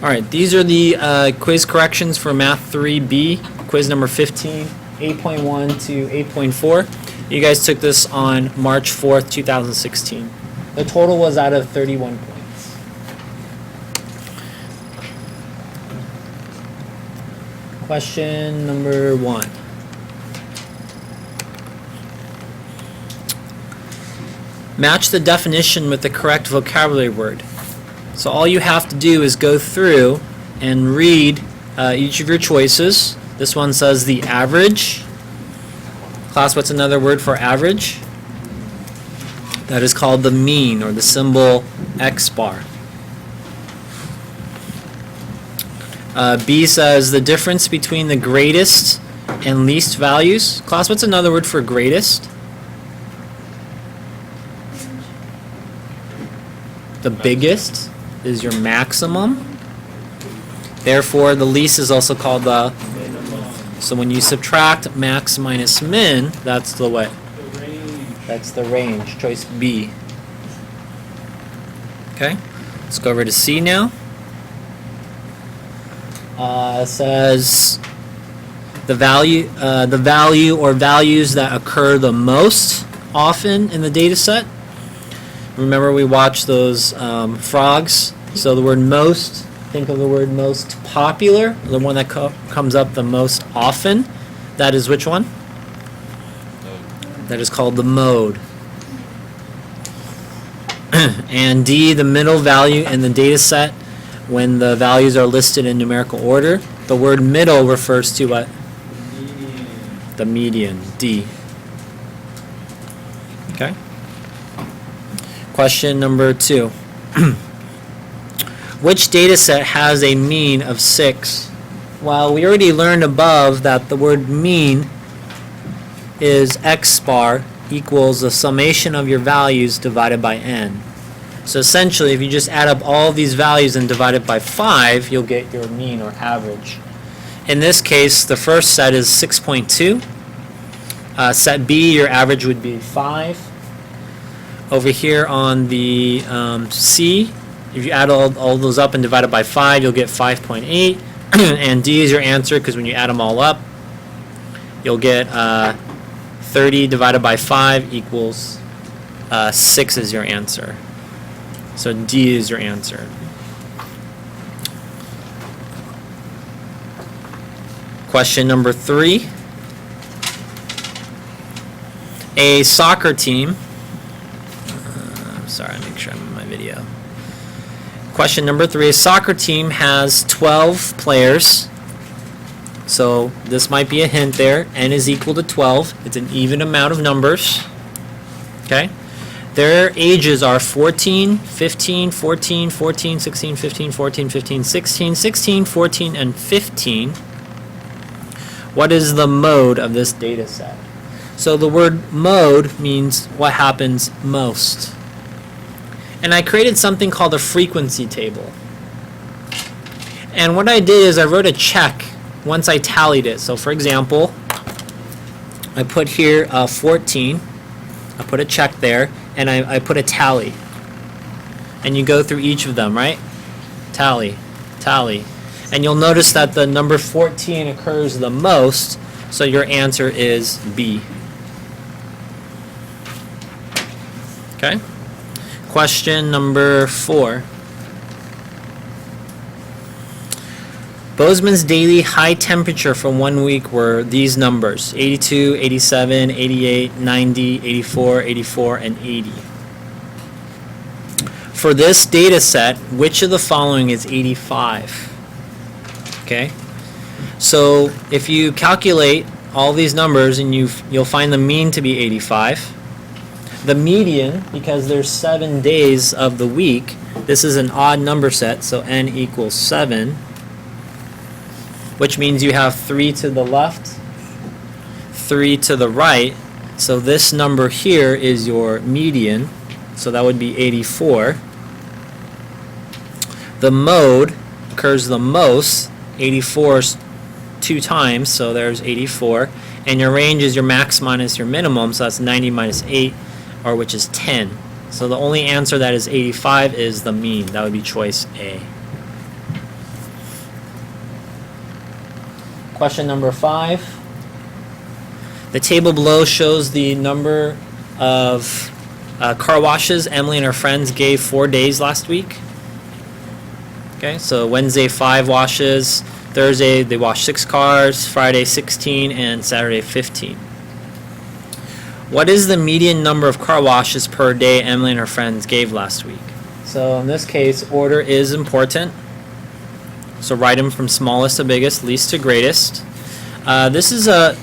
All right, these are the quiz corrections for Math 3B, quiz number 15, 8.1 to 8.4. You guys took this on March 4th, 2016. The total was out of 31 points. Question number 1. Match the definition with the correct vocabulary word. So all you have to do is go through and read each of your choices. This one says the average. Class, what's another word for average? That is called the mean, or the symbol X bar. B says the difference between the greatest and least values. Class, what's another word for greatest? The biggest is your maximum. Therefore, the least is also called the minimum. So when you subtract max minus min, that's the what? The range. That's the range. Choice B. Okay. Let's go over to C now. It says the value or values that occur the most often in the data set. Remember, we watched those frogs. So the word most, think of the word most popular, the one that comes up the most often. That is which one? That is called the mode. And D, the middle value in the data set when the values are listed in numerical order. The word middle refers to what? The median, D. Okay. Question number 2. Which data set has a mean of 6? Well, we already learned above that the word mean is X bar equals the summation of your values divided by n. So essentially, if you just add up all of these values and divide it by 5, you'll get your mean or average. In this case, the first set is 6.2. Set B, your average would be 5. Over here on the C, if you add all those up and divide it by 5, you'll get 5.8. And D is your answer, because when you add them all up, you'll get 30 divided by 5 equals 6 is your answer. So D is your answer. Question number 3. A soccer team. Sorry, make sure I'm in my video. Question number 3. A soccer team has 12 players. So this might be a hint there. N is equal to 12. It's an even amount of numbers. Okay? Their ages are 14, 15, 14, 14, 16, 15, 14, 15, 16, 16, 14, and 15. What is the mode of this data set? So the word mode means what happens most. And I created something called a frequency table. And what I did is I wrote a check once I tallied it. So for example, I put here 14. I put a check there, and I put a tally. And you go through each of them, right? Tally, tally. And you'll notice that the number 14 occurs the most, so your answer is B. Okay? Question number 4. Bozeman's daily high temperature for 1 week were these numbers: 82, 87, 88, 90, 84, 84, and 80. For this data set, which of the following is 85? Okay? So if you calculate all these numbers, and you'll find the mean to be 85. The median, because there's 7 days of the week, this is an odd number set, so n equals 7. Which means you have 3 to the left, 3 to the right. So this number here is your median. So that would be 84. The mode occurs the most. 84 is 2 times, so there's 84. And your range is your max minus your minimum, so that's 90 minus 8, or which is 10. So the only answer that is 85 is the mean. That would be choice A. Question number 5. The table below shows the number of car washes Emily and her friends gave 4 days last week. Okay, so Wednesday 5 washes, Thursday they washed 6 cars, Friday 16, and Saturday 15. What is the median number of car washes per day Emily and her friends gave last week? So in this case, order is important. So write them from smallest to biggest, least to greatest. This is an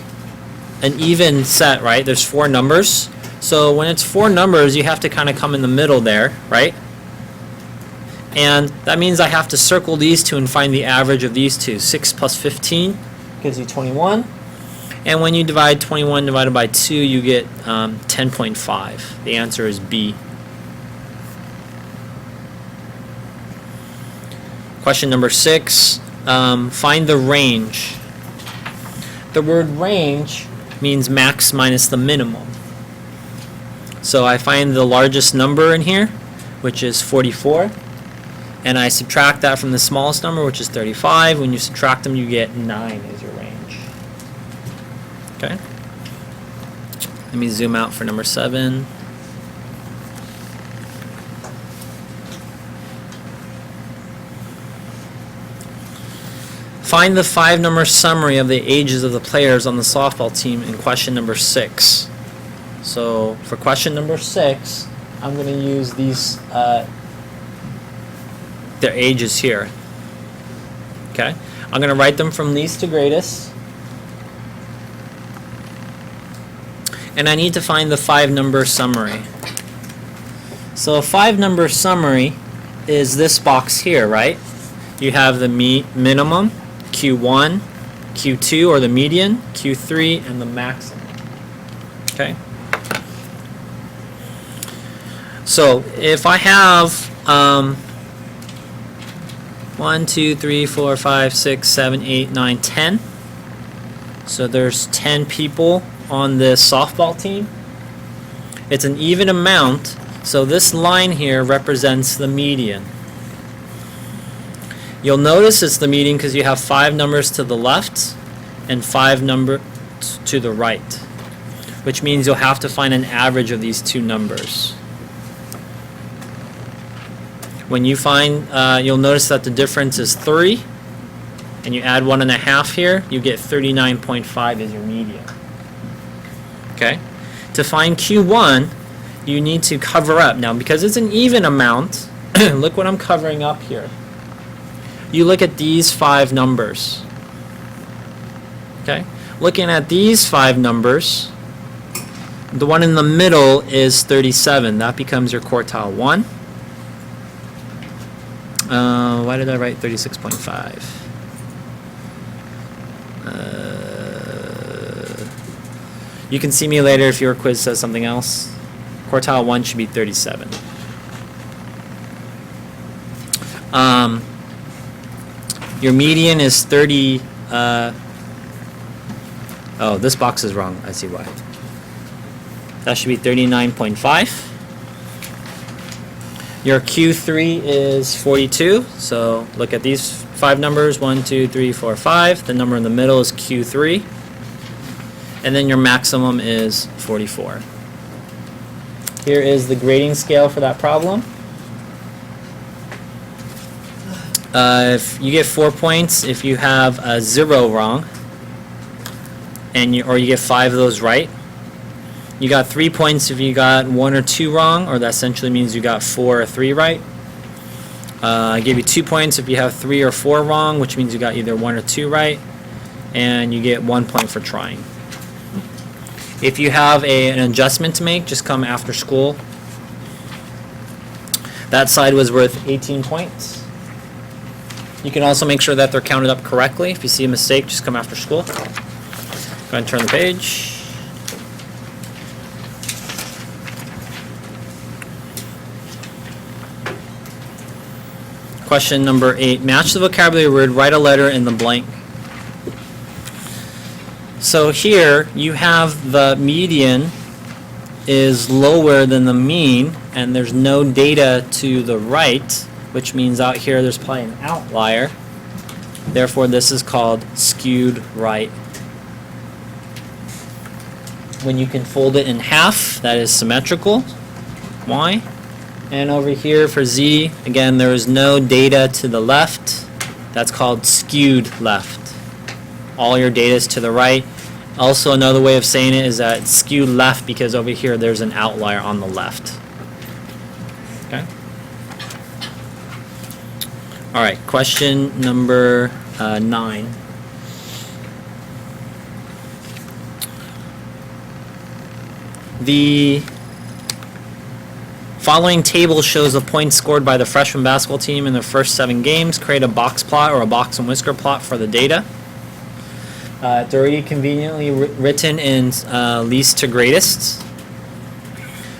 even set, right? There's 4 numbers. So when it's 4 numbers, you have to kind of come in the middle there, right? And that means I have to circle these two and find the average of these two. 6 plus 15 gives you 21. And when you divide 21 divided by 2, you get 10.5. The answer is B. Question number 6. Find the range. The word range means max minus the minimum. So I find the largest number in here, which is 44. And I subtract that from the smallest number, which is 35. When you subtract them, you get 9 is your range. Okay. Let me zoom out for number 7. Find the 5-number summary of the ages of the players on the softball team in question number 6. So for question number 6, I'm going to use these their ages here. Okay, I'm going to write them from least to greatest, and I need to find the 5-number summary. So a 5-number summary is this box here, right? You have the minimum, Q1, Q2 or the median, Q3, and the maximum. Okay. So if I have 1, 2, 3, 4, 5, 6, 7, 8, 9, 10. So there's 10 people on this softball team. It's an even amount, so this line here represents the median. You'll notice it's the median because you have 5 numbers to the left and 5 numbers to the right, which means you'll have to find an average of these 2 numbers. When you find, you'll notice that the difference is 3, and you add 1.5 here, you get 39.5 as your median. Okay? To find Q1, you need to cover up. Now, because it's an even amount, look what I'm covering up here. You look at these 5 numbers. Okay? Looking at these 5 numbers, the one in the middle is 37. That becomes your quartile 1. Why did I write 36.5? You can see me later if your quiz says something else. Quartile 1 should be 37. Your median is 30. Oh, this box is wrong. I see why. That should be 39.5. Your Q3 is 42, so look at these 5 numbers, 1, 2, 3, 4, 5. The number in the middle is Q3. And then your maximum is 44. Here is the grading scale for that problem. If you get 4 points if you have 0 wrong, or you get 5 of those right. You got 3 points if you got 1 or 2 wrong, or that essentially means you got 4 or 3 right. I gave you 2 points if you have 3 or 4 wrong, which means you got either 1 or 2 right, and you get 1 point for trying. If you have an adjustment to make, just come after school. That side was worth 18 points. You can also make sure that they're counted up correctly. If you see a mistake, just come after school. Go ahead and turn the page. Question number 8. Match the vocabulary word, write a letter in the blank. So here you have the median is lower than the mean, and there's no data to the right, which means out here there's probably an outlier. Therefore, this is called skewed right. When you can fold it in half, that is symmetrical. Y. And over here for Z, again, there is no data to the left. That's called skewed left. All your data is to the right. Also, another way of saying it is that it's skewed left because over here there's an outlier on the left. Okay? All right, question number 9. The following table shows the points scored by the freshman basketball team in their first 7 games. Create a box plot or a box and whisker plot for the data. It's already conveniently written in least to greatest.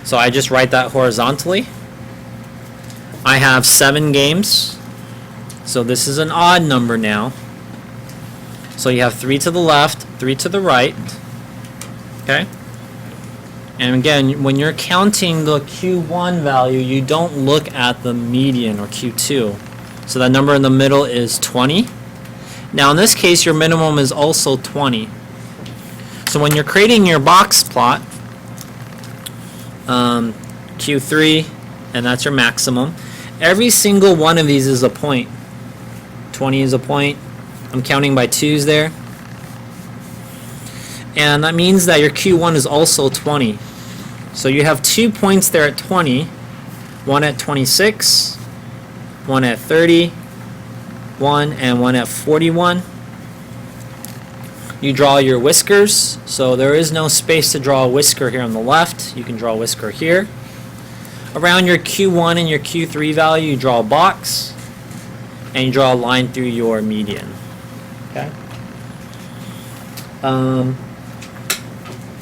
So I just write that horizontally. I have 7 games. So this is an odd number now. So you have 3 to the left, 3 to the right. Okay? And again, when you're counting the Q1 value, you don't look at the median or Q2. So that number in the middle is 20. Now in this case, your minimum is also 20. So when you're creating your box plot, Q3, and that's your maximum, every single one of these is a point. 20 is a point. I'm counting by 2's there. And that means that your Q1 is also 20. So you have 2 points there at 20, one at 26, one at 30, one and one at 41. You draw your whiskers, so there is no space to draw a whisker here on the left. You can draw a whisker here. Around your Q1 and your Q3 value, you draw a box, and you draw a line through your median. Okay.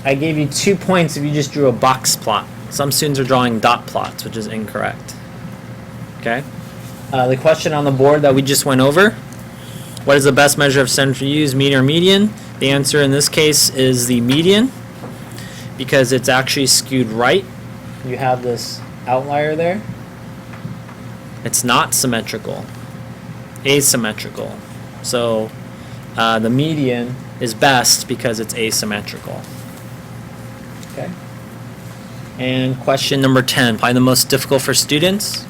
I gave you 2 points if you just drew a box plot. Some students are drawing dot plots, which is incorrect. Okay. The question on the board that we just went over, what is the best measure of standard use, mean or median? The answer in this case is the median because it's actually skewed right. You have this outlier there. It's not symmetrical, asymmetrical. So the median is best because it's asymmetrical. Okay. And question number 10, probably the most difficult for students.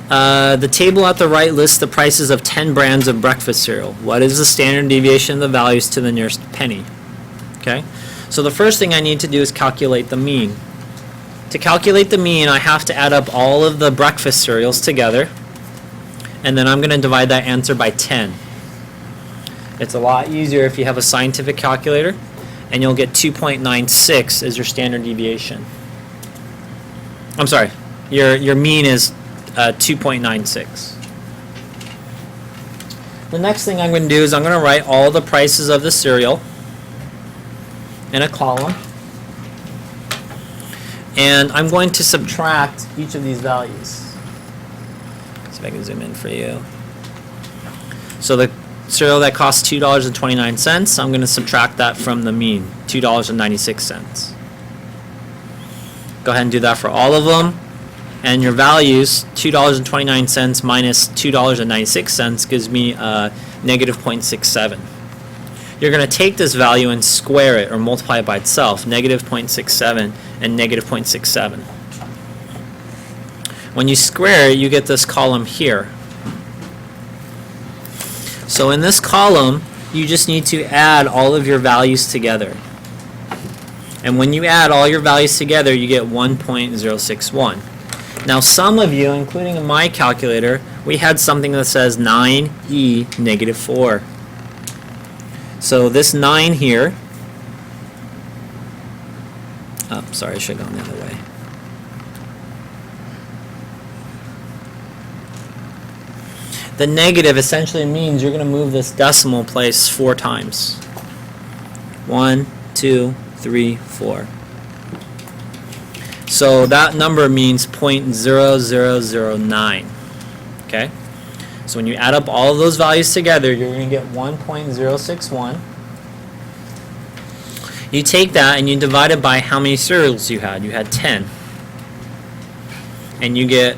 The table at the right lists the prices of 10 brands of breakfast cereal. What is the standard deviation of the values to the nearest penny? Okay. So the first thing I need to do is calculate the mean. To calculate the mean, I have to add up all of the breakfast cereals together, and then I'm going to divide that answer by 10. It's a lot easier if you have a scientific calculator, and you'll get 2.96 as your standard deviation. I'm sorry, your mean is 2.96. The next thing I'm going to do is I'm going to write all the prices of the cereal in a column, and I'm going to subtract each of these values. See if I can zoom in for you. So the cereal that costs $2.29, I'm going to subtract that from the mean, $2.96. Go ahead and do that for all of them. And your values, $2.29 minus $2.96 gives me negative 0.67. You're going to take this value and square it or multiply it by itself, negative 0.67 and negative 0.67. When you square it, you get this column here. So in this column, you just need to add all of your values together. And when you add all your values together, you get 1.061. Now some of you, including in my calculator, we had something that says 9e negative 4. So this 9 here, sorry, I should have gone the other way. The negative essentially means you're going to move this decimal place 4 times. 1, 2, 3, 4. So that number means 0.0009. Okay? So when you add up all of those values together, you're going to get 1.061. You take that and you divide it by how many cereals you had. You had 10. And you get